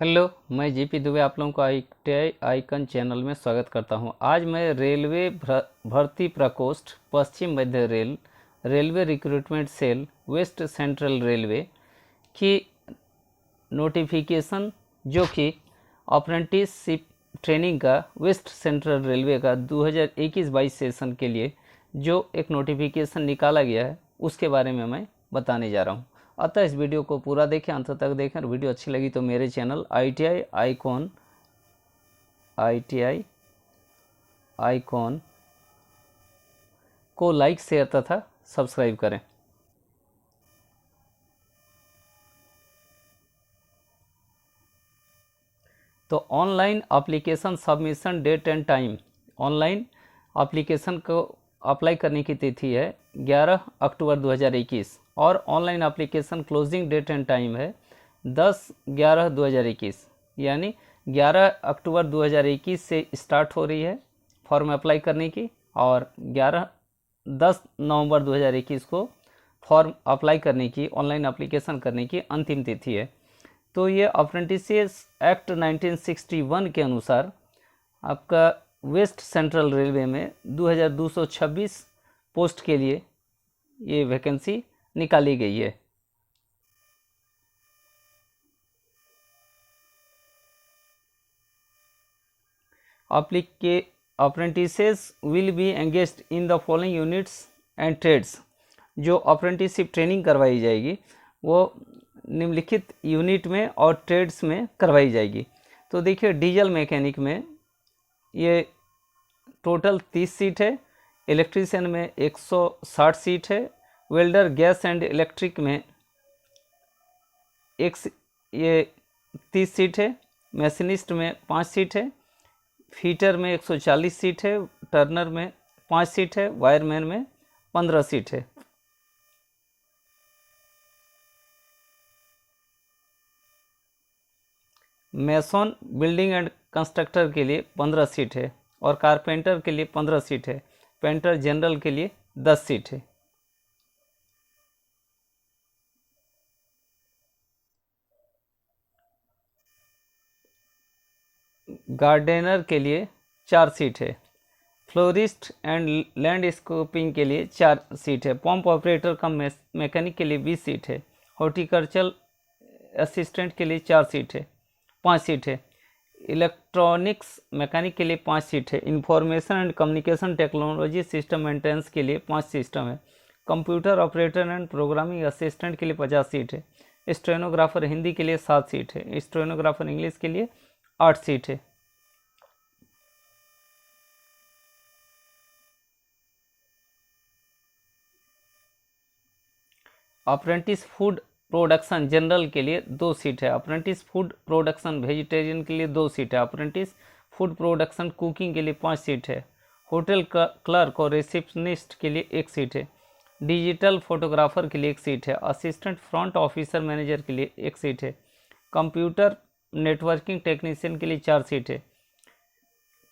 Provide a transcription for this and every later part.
Hello, मैं GP Dubey आप लोगों को ITI आइकन चैनल में स्वागत करता हूं। आज मैं रेलवे भर्ती प्रकोष्ठ पश्चिम मध्य railway recruitment cell west central railway की नोटिफिकेशन जो कि अप्रेंटिसशिप ट्रेनिंग का वेस्ट सेंट्रल रेलवे का 2021-22 सेशन के लिए जो एक नोटिफिकेशन निकाला गया है उसके बारे में मैं बताने जा रहा हूँ। अतः इस वीडियो को पूरा देखें, अंत तक देखें। और वीडियो अच्छी लगी तो मेरे चैनल ITI आइकॉन को लाइक, शेयर तथा सब्सक्राइब करें। तो online application submission date and time. Online application को अप्लाई करने की तिथि है 11 अक्टूबर 2021 और online application closing date and time है 10/11/2021, यानी 11 अक्टूबर 2021 से स्टार्ट हो रही है फॉर्म अप्लाई करने की और 10 नवंबर 2021 को फॉर्म अप्लाई करने की, ऑनलाइन एप्लीकेशन करने की अंतिम तिथि है। तो ये अप्रेंटिसेस एक्ट 1961 के अनुसार आपका वेस्ट सेंट्रल रेलवे में 2226 पोस्ट के लिए ये वैकेंसी निकाली गई है। Apprentices will be engaged in the following units and trades. जो अप्रेंटिसशिप ट्रेनिंग करवाई जाएगी वो निम्नलिखित यूनिट में और ट्रेड्स में करवाई जाएगी। तो देखिए, डीजल मैकेनिक में ये टोटल 30 सीट है, इलेक्ट्रीशियन में 160 सीट है, वेल्डर गैस एंड इलेक्ट्रिक में ये 30 सीट है, मैशनिस्ट में 5 सीट है, फीटर में 140 सीट है, टर्नर में 5 सीट है, वायरमैन में 15 सीट है। मैसन, बिल्डिंग एंड कंस्ट्रक्टर के लिए 15 सीट है और कारपेंटर के लिए 15 सीट है। पेंटर जनरल के लिए 10 सीट है। गार्डनर के लिए 4 सीट है। फ्लोरिस्ट एंड लैंडस्केपिंग के लिए 4 सीट है। पंप ऑपरेटर कम मैकेनिक के लिए 20 सीट है। हॉर्टिकल्चर असिस्टेंट के लिए 4 सीट है, 5 सीट है। इलेक्ट्रॉनिक्स मैकेनिक के लिए 5 सीट है। Information and communication technology system maintenance के लिए 5 सिस्टम है। Computer operator and programming assistant के लिए 50 सीट है। स्टेनोग्राफर हिंदी के लिए 7 सीट है। स्टेनोग्राफर इंग्लिश के लिए 8 सीट है। अप्रेंटिस फूड प्रोडक्शन जनरल के लिए 2 सीट है। अप्रेंटिस फूड प्रोडक्शन वेजिटेरियन के लिए 2 सीट है। अप्रेंटिस फूड प्रोडक्शन कुकिंग के लिए 5 सीट है। होटल क्लर्क और रिसेप्शनिस्ट के लिए 1 सीट है। डिजिटल फोटोग्राफर के लिए 1 सीट है। असिस्टेंट फ्रंट ऑफिसर मैनेजर के लिए 1 सीट है। कंप्यूटर नेटवर्किंग टेक्नीशियन के लिए 4 सीट है।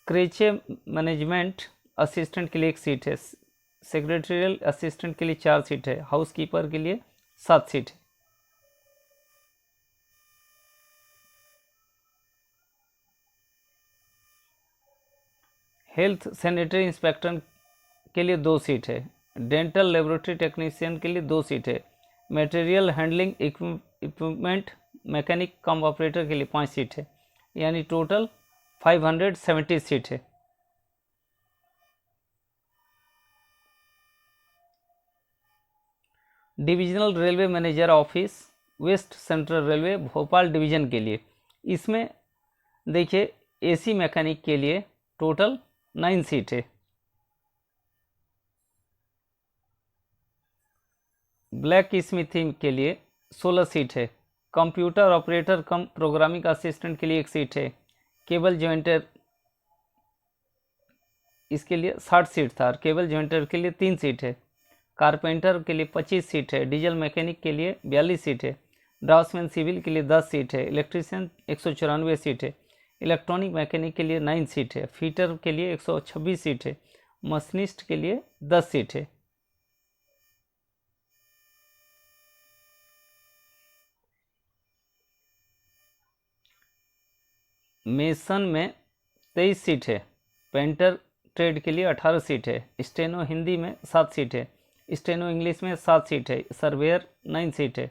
क्रेचे मैनेजमेंट असिस्टेंट के लिए 1 सीट है। सेक्रेटरियल असिस्टेंट के लिए 4 सीट है। हाउसकीपर के लिए 7 सीट है। हेल्थ सैनिटरी इंस्पेक्टर के लिए 2 सीट है। डेंटल लेबोरेटरी टेक्नीशियन के लिए 2 सीट है। Material handling equipment mechanic cum operator के लिए 5 सीट है, यानी टोटल 570 सीट है। Divisional railway manager office west central railway Bhopal division के लिए, इसमें देखिए एसी मैकेनिक के लिए टोटल 9 सीट है। ब्लैक स्मिथिंग के लिए 16 सीट है। Computer operator cum programming assistant के लिए 1 सीट है। केबल जॉइंटर इसके लिए 60 सीट था और केबल जॉइंटर के लिए 3 सीट है। कारपेंटर के लिए 25 सीट है। डीजल मैकेनिक के लिए 42 सीट है। ड्राफ्ट्समैन सिविल के लिए 10 सीट है। इलेक्ट्रीशियन 194 सीट है। इलेक्ट्रॉनिक मैकेनिक के लिए 9 सीट है। फीटर के लिए 126 सीट है। मशीनिस्ट के लिए 10 सीट है। मेसन में 23 सीट है, पेंटर ट्रेड के लिए 18 सीट है, स्टेनो हिंदी में 7 सीट है, स्टेनो इंग्लिश में 7 सीट है, सर्वेयर 9 सीट है,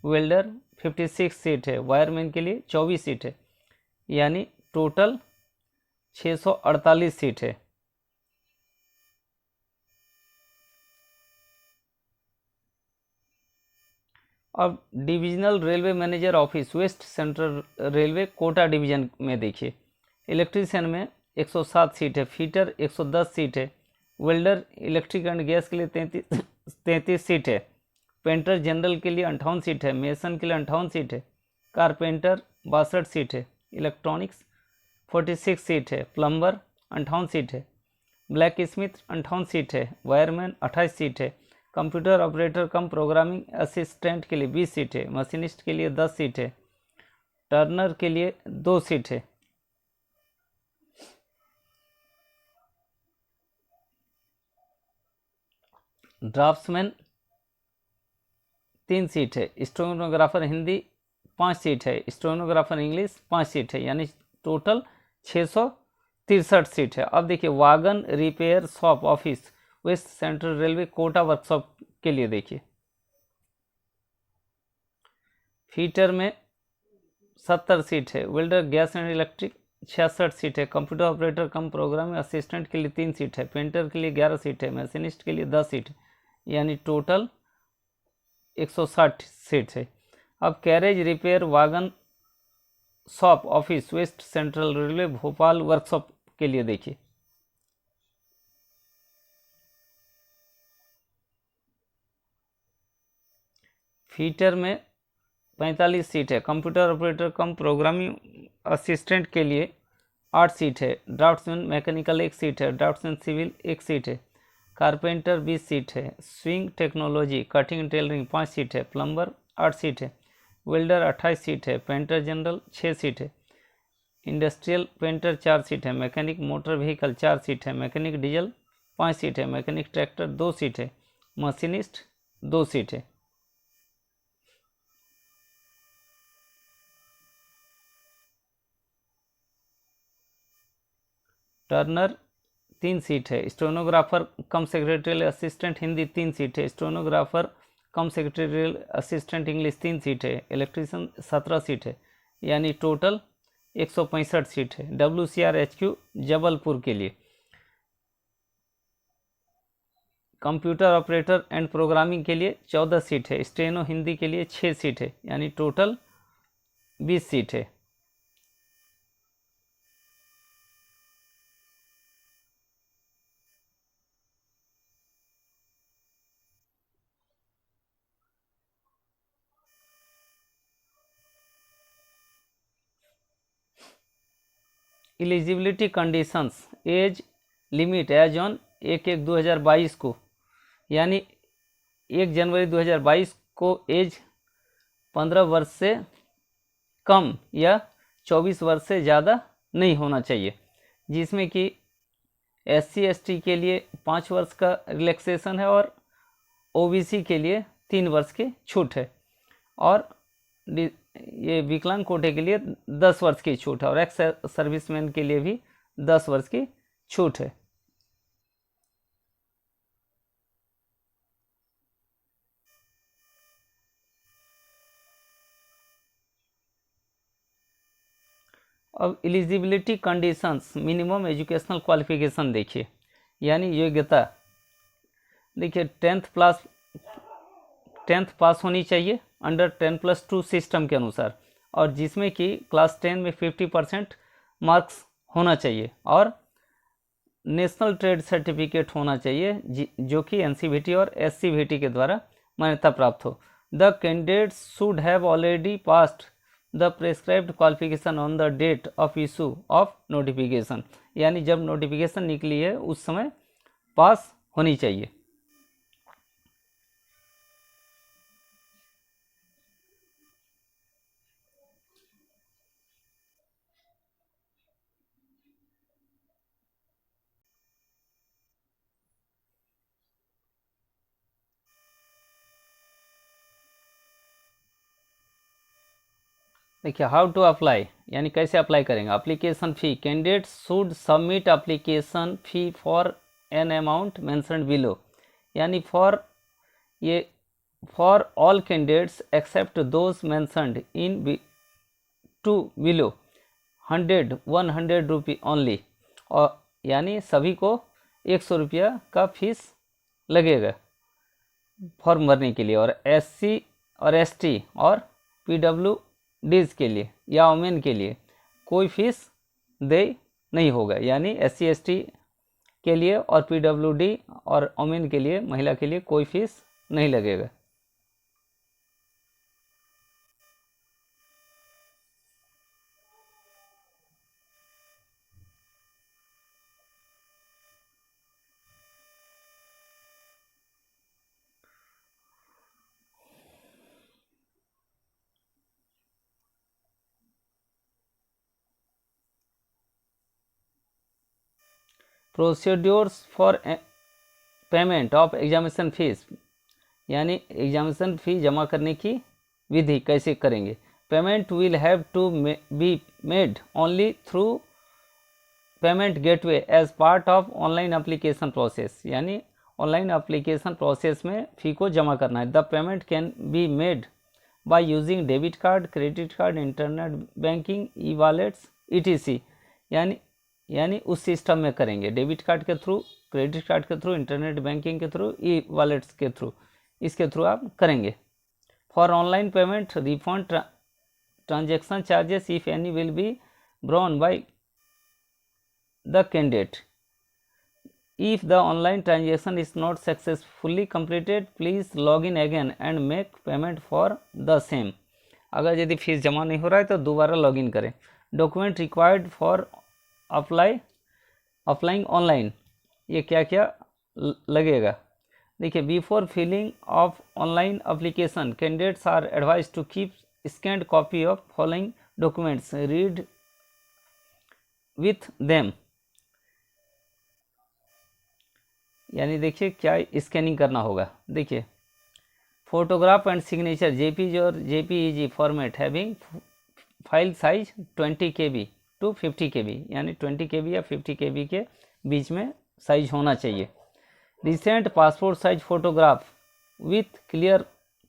वेल्डर 56 सीट है, वायरमैन के लिए 24 सीट है, यानी टोटल 648 सीट है। अब divisional railway manager office west central railway Kota division में देखिए, इलेक्ट्रीशियन में 107 सीट है, फीटर 110 सीट है, वेल्डर इलेक्ट्रिक एंड गैस के लिए 33 सीट है, पेंटर जनरल के लिए 58 सीट है, मेसन के लिए 58 सीट है, कारपेंटर 62 सीट है, इलेक्ट्रॉनिक्स 46 सीट है, प्लम्बर 58 सीट है, ब्लैक स्मिथ 58 सीट है, वायरमैन 28 सीट है, computer operator cum programming assistant के लिए 20 सीट है, मशीनिस्ट के लिए 10 सीट है, टर्नर के लिए 2 सीट है। ड्राफ्ट्समैन 3 सीट है, स्टेनोग्राफर हिंदी 5 सीट है, स्टेनोग्राफर इंग्लिश 5 सीट है, यानी टोटल 663 सीट है। अब देखिए wagon repair shop office west central railway Kota workshop के लिए देखिए, फीटर में 70 सीट है, welder gas and electric 66 seat है, computer operator cum programming assistant के लिए 3 सीट है, पेंटर के लिए 11 सीट है, मशीनिस्ट के लिए 10 सीट है, यानी टोटल 160 सीट है। अब carriage repair wagon shop office west central railway Bhopal workshop के लिए देखिए, फीटर में 45 सीट है, computer operator cum programming assistant के लिए 8 सीट है, ड्राफ्ट्समैन मैकेनिकल 1 सीट है, ड्राफ्ट्समैन सिविल 1 सीट है, कारपेंटर 20 सीट है, sewing technology cutting tailoring 5 seat है, प्लम्बर 8 सीट है, वेल्डर 28 सीट है, पेंटर जनरल 6 सीट है, इंडस्ट्रियल पेंटर 4 सीट है, मैकेनिक मोटर व्हीकल 4 सीट है, मैकेनिक डीजल 5 सीट है, मैकेनिक ट्रैक्टर 2 सीट है, मशीनिस्ट 2 सीट है। टर्नर 3 सीट है, स्टेनोग्राफर कम सेक्रेटरियल असिस्टेंट हिंदी 3 सीट है, स्टेनोग्राफर कम सेक्रेटरियल असिस्टेंट इंग्लिश 3 सीट है, इलेक्ट्रीशियन 17 सीट है, यानी टोटल 165 सीट है। WCRHQ जबलपुर के लिए, कंप्यूटर ऑपरेटर एंड प्रोग्रामिंग के लिए 14 सीट है, स्टेनो हिंदी के लिए 6 सीट है, यानी टोटल 20 सीट है। Eligibility conditions age limit age on 1/1/2022 को, यानी 1 जनवरी 2022 को एज 15 वर्ष से कम या 24 वर्ष से ज़्यादा नहीं होना चाहिए, जिसमें कि SC/ST के लिए 5 वर्ष का रिलैक्सेशन है और OBC के लिए 3 वर्ष की छूट है, और ये विकलांग कोटे के लिए 10 वर्ष की छूट है, और एक्स सर्विसमैन के लिए भी 10 वर्ष की छूट है। अब eligibility conditions minimum educational qualification देखिए, यानी योग्यता देखिए 10th पास होनी चाहिए अंडर 10+2 सिस्टम के अनुसार, और जिसमें कि क्लास 10 में 50% मार्क्स होना चाहिए, और नेशनल ट्रेड सर्टिफिकेट होना चाहिए जो कि NCVT और SCVT के द्वारा मान्यता प्राप्त हो। The candidate should have already passed the prescribed qualification on the date of issue of notification, यानी जब नोटिफिकेशन निकली है उस समय पास होनी चाहिए। देखिए हाउ टू अप्लाई, यानी कैसे अप्लाई करेंगे। Application fee, candidate should submit application fee for an amount mentioned below, यानी for all candidates except those mentioned in two below 100 rupee only, और यानी सभी को 100 रुपया का फीस लगेगा फॉर्म भरने के लिए, और SC और ST और PWDs के लिए या वुमेन के लिए कोई फीस दे नहीं होगा, यानी SC ST के लिए और PWD और वुमेन के लिए, महिला के लिए कोई फीस नहीं लगेगा। Procedures for payment of examination fees, यानी एग्जामिनेशन फ़ी जमा करने की विधि कैसे करेंगे। Payment will have to be made only through payment gateway as part of online application process, यानी ऑनलाइन एप्लीकेशन प्रोसेस में फ़ी को जमा करना है। The payment can be made by using debit card, credit card, internet banking, e wallets ETC, यानी उस system में करेंगे, डेबिट कार्ड के थ्रू, क्रेडिट कार्ड के थ्रू, इंटरनेट बैंकिंग के थ्रू, ई वॉलेट्स के थ्रू, इसके थ्रू आप करेंगे। For online payment refund transaction charges if any will be borne by the candidate. If the online transaction is not successfully completed please log in again and make payment for the same. अगर यदि fees जमा नहीं हो रहा है तो दोबारा log in करें। Document required for applying online, ये क्या क्या लगेगा। देखिए, before filling of online application candidates are advise to keep scanned copy of following documents read with them, यानी देखिए क्या स्कैनिंग करना होगा। देखिए, फोटोग्राफ एंड सिग्नेचर JPG और JPEG format having file size 20 KB to 50 KB, यानी 20 KB या 50 KB के बीच में साइज होना चाहिए। Recent passport size photograph with clear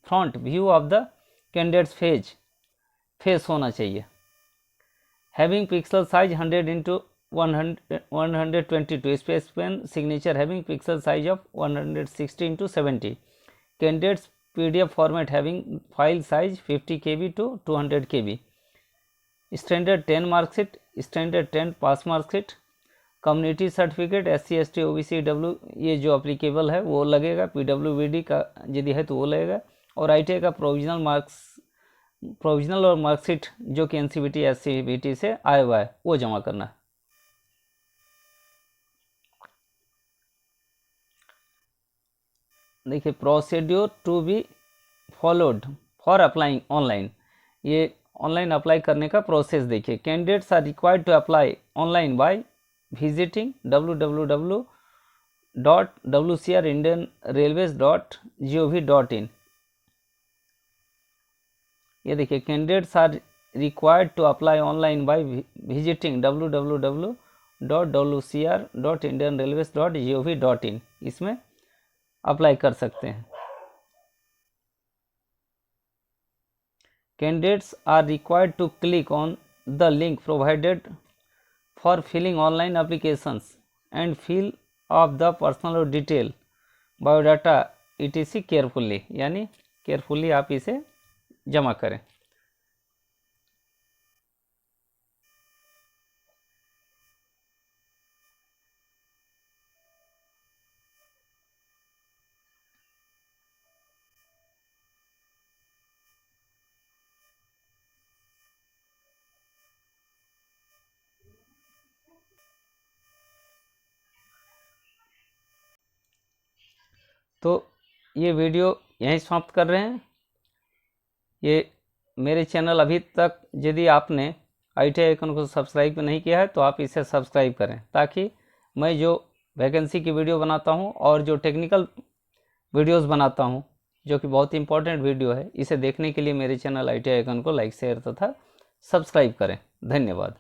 front view of the candidate's face होना चाहिए। Having pixel size 100x122, space pen signature having pixel size of 160x70। Candidates PDF format having file size 50 KB to 200 KB। Standard 10 marksheet, standard 10 pass marksheet, community certificate SC ST OBC EW, ये जो applicable है वो लगेगा। PWBD का यदि है तो वो लगेगा, और ITI का प्रोविजनल और मार्कशीट जो कि NCVT SCVT से आया हुआ है वो जमा करना है। देखिए, procedure to be followed for applying online, ये ऑनलाइन अप्लाई करने का प्रोसेस देखिए। Candidates are required to apply online by visiting www.wcrindianrailways.gov.in। ये देखिए, candidates are required to apply online by visiting www.wcr.indianrailways.gov.in, इसमें अप्लाई कर सकते हैं। Candidates are required to click on the link provided for filling online applications and fill of the personal detail biodata ETC carefully, यानी carefully आप इसे जमा करें। तो ये वीडियो यहीं समाप्त कर रहे हैं। ये मेरे चैनल अभी तक यदि आपने ITI आइकन को सब्सक्राइब नहीं किया है तो आप इसे सब्सक्राइब करें, ताकि मैं जो वैकेंसी की वीडियो बनाता हूं और जो टेक्निकल वीडियोस बनाता हूं जो कि बहुत इंपॉर्टेंट वीडियो है, इसे देखने के लिए मेरे चैनल ITI आइकन को लाइक शेयर तथा सब्सक्राइब करें। धन्यवाद।